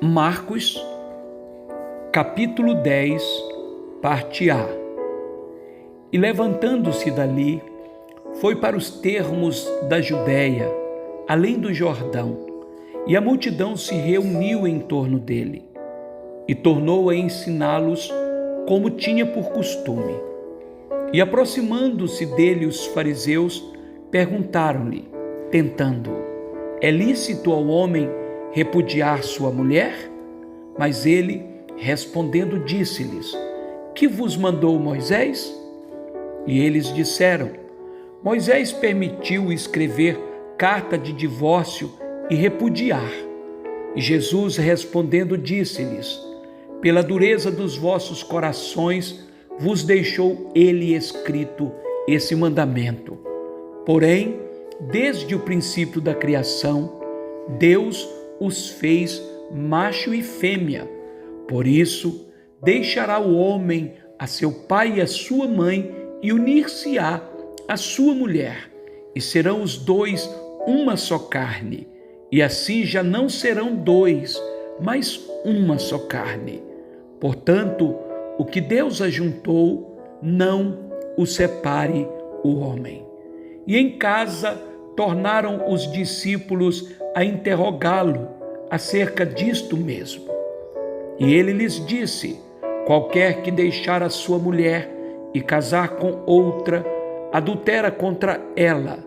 Marcos, capítulo 10, parte A. E levantando-se dali, foi para os termos da Judéia, além do Jordão, e a multidão se reuniu em torno dele, e tornou a ensiná-los como tinha por costume. E aproximando-se dele os fariseus, perguntaram-lhe, tentando-o: é lícito ao homem repudiar sua mulher? Mas ele, respondendo, disse-lhes: que vos mandou Moisés? E eles disseram: Moisés permitiu escrever carta de divórcio e repudiar. E Jesus, respondendo, disse-lhes: pela dureza dos vossos corações vos deixou ele escrito esse mandamento. Porém, desde o princípio da criação, Deus os fez macho e fêmea. Por isso, deixará o homem a seu pai e a sua mãe e unir-se-á à sua mulher, e serão os dois uma só carne. E assim já não serão dois, mas uma só carne. Portanto, o que Deus ajuntou, não o separe o homem. E em casa tornaram os discípulos a interrogá-lo acerca disto mesmo. E ele lhes disse: qualquer que deixar a sua mulher e casar com outra, adultera contra ela.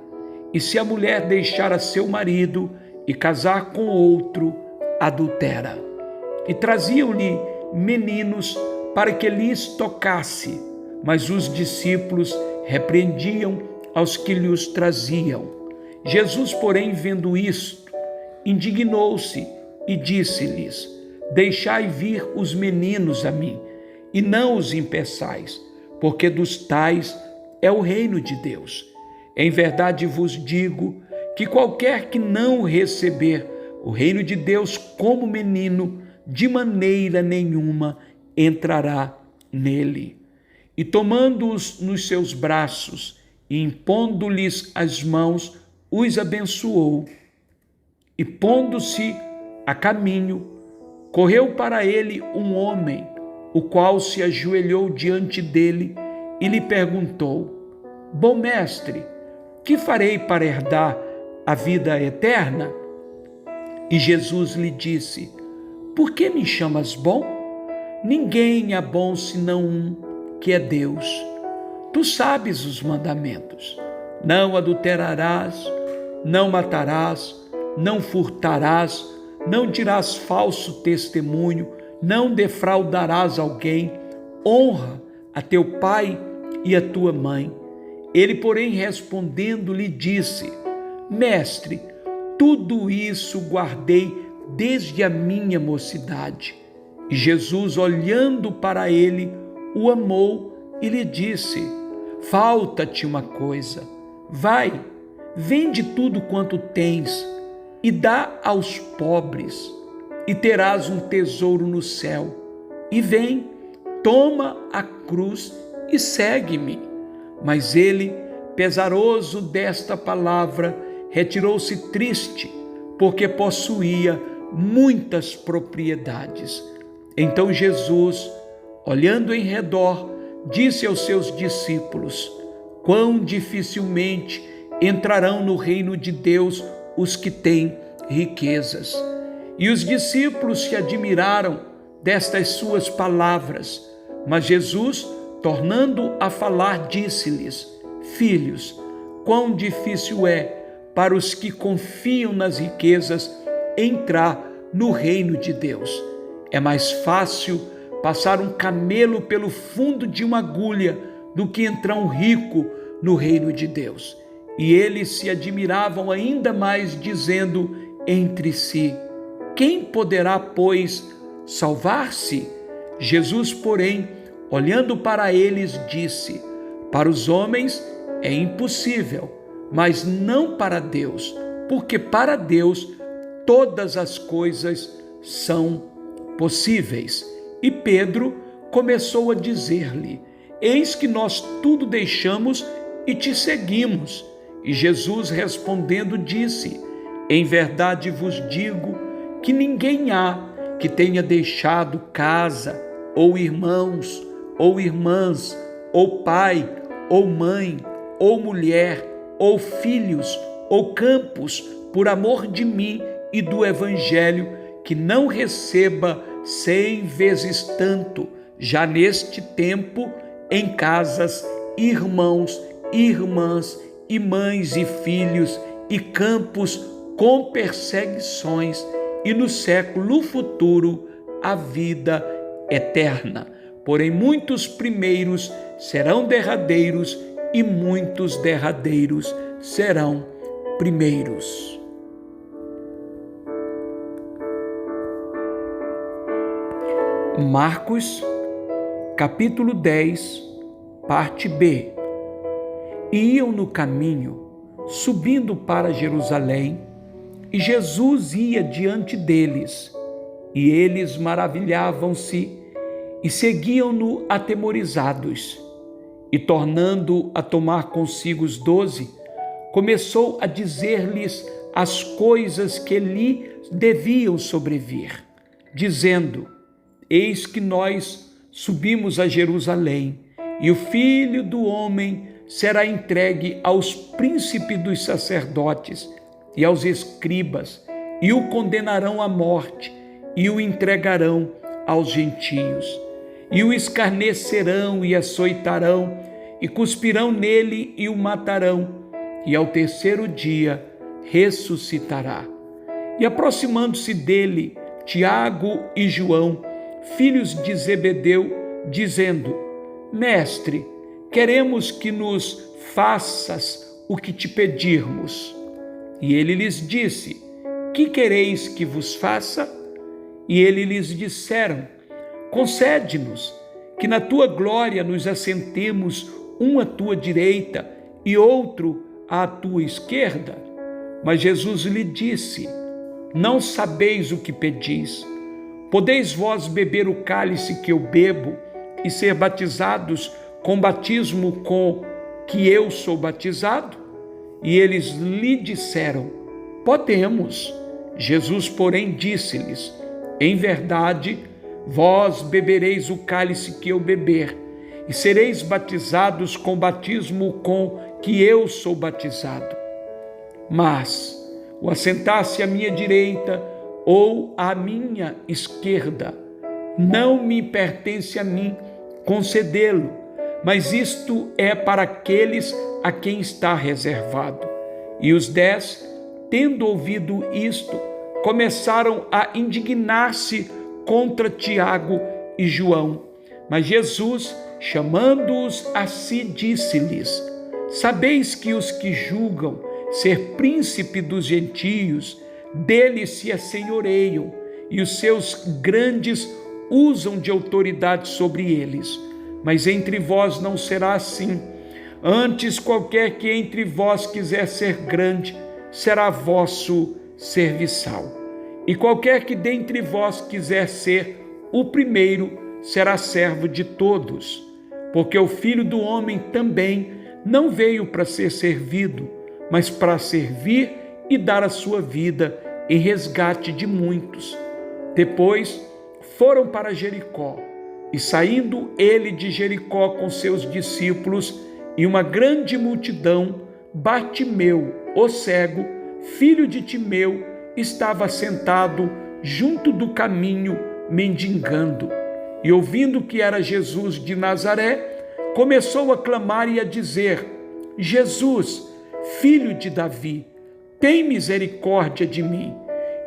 E se a mulher deixar a seu marido e casar com outro, adultera. E traziam-lhe meninos para que lhes tocasse, mas os discípulos repreendiam aos que lhes traziam. Jesus, porém, vendo isto, indignou-se e disse-lhes: deixai vir os meninos a mim, e não os impeçais, porque dos tais é o reino de Deus. Em verdade vos digo que qualquer que não receber o reino de Deus como menino, de maneira nenhuma entrará nele. E tomando-os nos seus braços e impondo-lhes as mãos, os abençoou. E pondo-se a caminho, correu para ele um homem, o qual se ajoelhou diante dele e lhe perguntou: bom mestre, que farei para herdar a vida eterna? E Jesus lhe disse: por que me chamas bom? Ninguém é bom senão um, que é Deus. Tu sabes os mandamentos: não adulterarás, não matarás, não furtarás, não dirás falso testemunho, não defraudarás alguém, honra a teu pai e a tua mãe. Ele, porém, respondendo, lhe disse: mestre, tudo isso guardei desde a minha mocidade. E Jesus, olhando para ele, o amou e lhe disse: falta-te uma coisa. Vai, vende tudo quanto tens e dá aos pobres, e terás um tesouro no céu. E vem, toma a cruz e segue-me. Mas ele, pesaroso desta palavra, retirou-se triste, porque possuía muitas propriedades. Então Jesus, olhando em redor, disse aos seus discípulos: quão dificilmente entrarão no reino de Deus os que têm riquezas. E os discípulos se admiraram destas suas palavras. Mas Jesus, tornando a falar, disse-lhes: filhos, quão difícil é para os que confiam nas riquezas entrar no reino de Deus. É mais fácil passar um camelo pelo fundo de uma agulha do que entrar um rico no reino de Deus. E eles se admiravam ainda mais, dizendo entre si: quem poderá, pois, salvar-se? Jesus, porém, olhando para eles, disse: para os homens é impossível, mas não para Deus, porque para Deus todas as coisas são possíveis. E Pedro começou a dizer-lhe: eis que nós tudo deixamos e te seguimos. E Jesus, respondendo, disse: em verdade vos digo que ninguém há que tenha deixado casa, ou irmãos, ou irmãs, ou pai, ou mãe, ou mulher, ou filhos, ou campos, por amor de mim e do Evangelho, que não receba 100 vezes tanto, já neste tempo, em casas, irmãos, irmãs, e mães e filhos, e campos com perseguições, e no século futuro a vida eterna. Porém, muitos primeiros serão derradeiros, e muitos derradeiros serão primeiros. Marcos, capítulo 10, parte B. E iam no caminho, subindo para Jerusalém, e Jesus ia diante deles, e eles maravilhavam-se e seguiam-no atemorizados. E tornando a tomar consigo os 12, começou a dizer-lhes as coisas que lhe deviam sobrevir, dizendo: Eis que nós subimos a Jerusalém, e o Filho do Homem será entregue aos príncipes dos sacerdotes e aos escribas, e o condenarão à morte, e o entregarão aos gentios, e o escarnecerão e açoitarão, e cuspirão nele e o matarão, e ao terceiro dia ressuscitará. E aproximando-se dele, Tiago e João, filhos de Zebedeu, dizendo: Mestre, queremos que nos faças o que te pedirmos. E ele lhes disse: Que quereis que vos faça? E eles lhes disseram: Concede-nos que na tua glória nos assentemos, um à tua direita e outro à tua esquerda. Mas Jesus lhe disse: Não sabeis o que pedis. Podeis vós beber o cálice que eu bebo e ser batizados com batismo com que eu sou batizado? E eles lhe disseram: Podemos. Jesus, porém, disse-lhes: Em verdade, vós bebereis o cálice que eu beber, e sereis batizados com batismo com que eu sou batizado. Mas o assentar-se à minha direita ou à minha esquerda não me pertence a mim concedê-lo, mas isto é para aqueles a quem está reservado. E os 10, tendo ouvido isto, começaram a indignar-se contra Tiago e João. Mas Jesus, chamando-os a si, disse-lhes: Sabeis que os que julgam ser príncipe dos gentios, deles se assenhoreiam, e os seus grandes usam de autoridade sobre eles. Mas entre vós não será assim. Antes, qualquer que entre vós quiser ser grande, será vosso serviçal. E qualquer que dentre vós quiser ser o primeiro, será servo de todos. Porque o Filho do Homem também não veio para ser servido, mas para servir e dar a sua vida em resgate de muitos. Depois foram para Jericó, e saindo ele de Jericó com seus discípulos e uma grande multidão, Bartimeu, o cego, filho de Timeu, estava sentado junto do caminho, mendigando. E ouvindo que era Jesus de Nazaré, começou a clamar e a dizer: Jesus, filho de Davi, tem misericórdia de mim.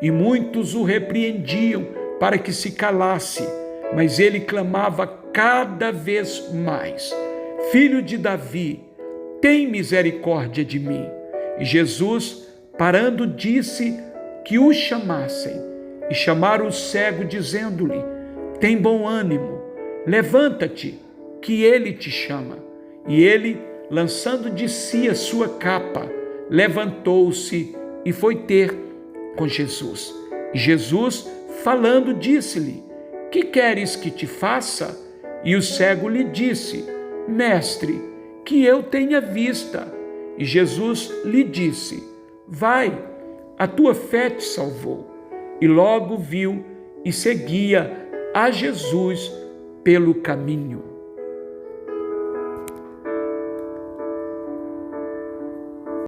E muitos o repreendiam para que se calasse, mas ele clamava cada vez mais: Filho de Davi, tem misericórdia de mim. E Jesus, parando, disse que o chamassem. E chamaram o cego, dizendo-lhe: Tem bom ânimo, levanta-te, que ele te chama. E ele, lançando de si a sua capa, levantou-se e foi ter com Jesus. E Jesus, falando, disse-lhe: Que queres que te faça? E o cego lhe disse: Mestre, que eu tenha vista. E Jesus lhe disse: Vai, a tua fé te salvou. E logo viu e seguia a Jesus pelo caminho.